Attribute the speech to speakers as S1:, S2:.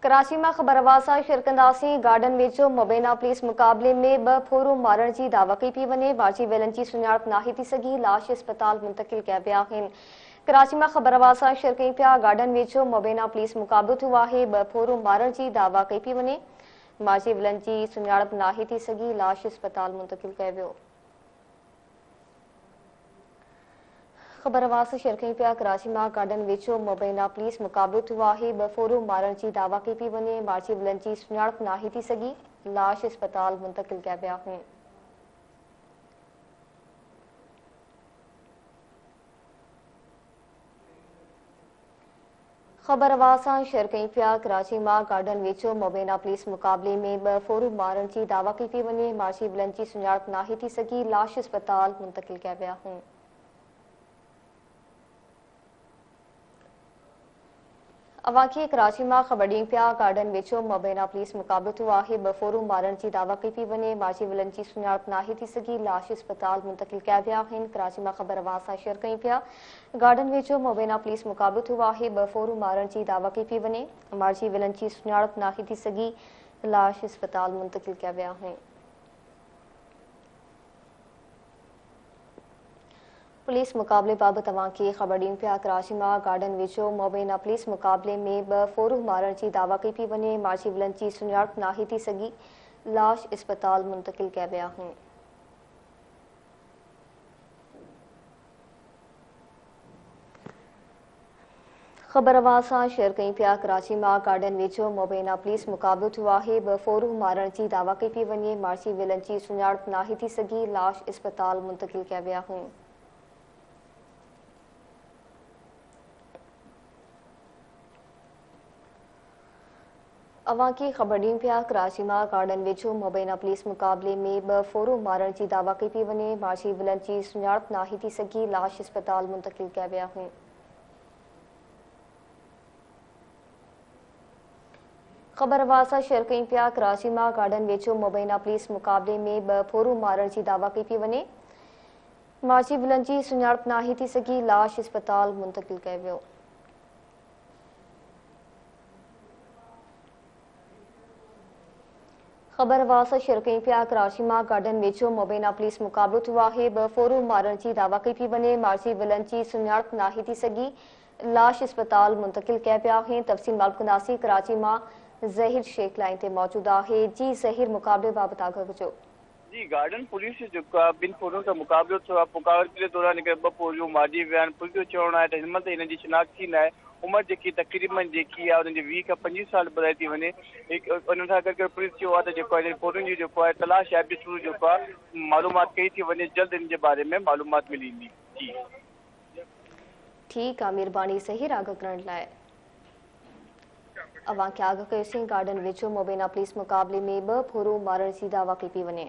S1: कराची में ख़बरवार सां शिरकंदासी garden वेचो मुबैना police मुकाबले में 2 फोरू मारण की दावा कई पी वने। बाजी वेलन की सुञाणप नाहे थी सघी। लाश अस्पताल मुंतकिल किया पिया आहिनि। कराची में ख़बरवार सां शिर कई पिया गार्डन वेचो मुबैना पुलिस मुकाबलो थियो आहे। 2 फोरू मारण की दावा कई पी वने। बाजी वेलन की सुञाणप नाहे थी सघी। लाश अस्पताल मुंतकिल किया वियो। ख़बरवार शेयर कई पिया कराची में गार्डन वेचो मुबैना पुलिस मुकाबलो थियो आहे। 2 फोरू मारण की दावा कई पी वने। बाजी वेलन की सुञाणप नाहे थी सघी। लाश अस्पताल मुंतकिल किया विया आहिनि। ख़बरवार सां शेयर कई पिया कराची में गार्डन वेचो मुबैना पुलिस मुकाबले में 2 फोरू मारण की दावा कई पी वने। बाजी वेलन की सुञाणप नाहे थी सघी। लाश अस्पताल मुंतकिल किया विया आहिनि। अवांखे कराची में ख़बर ॾियूं पिया गार्डन वेचो मुबैना पुलिस मुकाबलो थियो आहे। 2 फोरू मारण की दावा कई पी वने। बाजी वेलन की सुञाणप नाहे थी सघी। लाश अस्पताल मुंतकिल किया विया आहिनि। कराची में ख़बरवार सां शेयर कई पिया गार्डन वेचो मुबैना पुलिस मुकाबलो थियो आहे। 2 फोरू मारण की दावा कई पी वने। बाजी वेलन की सुञाणप नाहे थी सघी। लाश अस्पताल मुंतकिल किया विया आहिनि। पुलिस मुकाबले बाबत अवांखे ख़बर ॾियूं पिया कराची में गार्डन वेचो मुबैना पुलिस मुकाबले में 2 फोरू मारण की दावा कई पी वने। बाजी वेलन की सुञाणप नाहे थी सघी। लाश अस्पताल मुंतकिल किया विया आहिनि। ख़बरवार सां शेयर कई पिया कराची में गार्डन वेचो मुबैना पुलिस मुकाबलो थियो आहे। 2 फोरू मारण की दावा कई पी वने। बाजी वेलन की सुञाणप नाहे थी सघी। लाश अस्पताल मुंतकिल किया विया आहिनि। अवांखे ख़बर ॾियूं पिया कराची में गार्डन वेचो मुबैना पुलिस मुकाबले में 2 फोरू मारण की दावा कई पी वने। बाजी वेलन की सुञाणप नाहे थी सघी। लाश अस्पताल मुंतकिल किया विया आहिनि। ख़बरवार सां शेयर कई पिया कराची में गार्डन वेचो मुबैना पुलिस मुकाबले में 2 फोरू मारण की दावा कई पी वने। बाजी वेलन की सुञाणप नाहे थी सघी। लाश अस्पताल मुंतकिल किया वियो। ख़बरवार सां शेयर कई पिया कराची में गार्डन वेचो मुबैना पुलिस मुकाबलो थियो आहे। 2 फोरू मारण की दावा कई पी वने। बाजी वेलन की सुञाणप नाहे थी सघी। लाश अस्पताल मुंतकिल किया पिया आहिनि। तफ़सील मालूम कंदासीं। कराची में ज़हीर शेख लाइन ते मौजूद आहे। जी ज़हीर, मुकाबले बाबत आगाह कजो।
S2: जी, गार्डन पुलिस जो 2 फोरन का मुकाबलो थियो आहे। मुकाबले जे दौरान 2 फोरियूं मारी विया आहिनि। पुलिस जो चवणु आहे त हिन महिल हिन जी शिनाख्त थी न आहे। उमिरि जेकी तक़रीबन जेकी आहे उन्हनि जी 20 खां 25 साल ॿुधाई थी वञे। उन सां गॾु पुलिस चयो आहे त जेको आहे फोरन जी जेको आहे तलाश आहे बि शुरू जेको आहे मालूमात कई थी वञे। जल्द इन जे बारे में मालूमात मिली ईंदी। जी
S1: ठीक आहे, मेहरबानी ज़हीर आगाह करण लाइ। अवांखे आगाह कयोसीं गार्डन वेचो मुबैना पुलिस मुकाबले में 2 फोरू मारण की दावा कई पी वने।